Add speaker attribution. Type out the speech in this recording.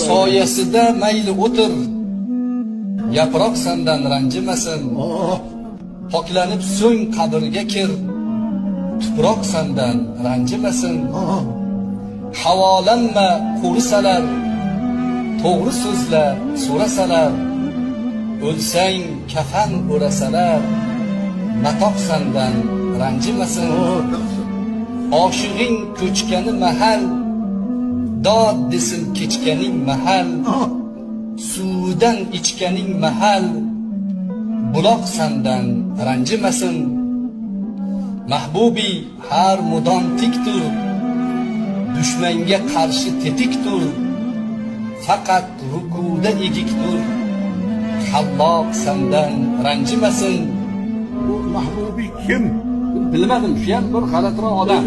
Speaker 1: soyasida mayli o'tir, yaproq sendan ranjimasin. Poklanib so'ng qabrga kir, tuproq sendan ranjimasin. Havolanma qo'risalar, to'g'ri so'zlar so'rasalar, o'lsang kafan o'rasalar, matoq sendan ranjimasin. Oshig'ing ko'chgani mahal, dod desin kechganing mahal, suvdan ichganing mahal, buloq sendan ranjimasin. Mahbubi har mudom tik tur, dushmanga qarshi tetik tur, faqat rukuda egik tur, Alloh sendan ranjimasin.
Speaker 2: Bu Mahbubi kim?
Speaker 1: Bilmadim, shu ham bir g'alatiroq odam.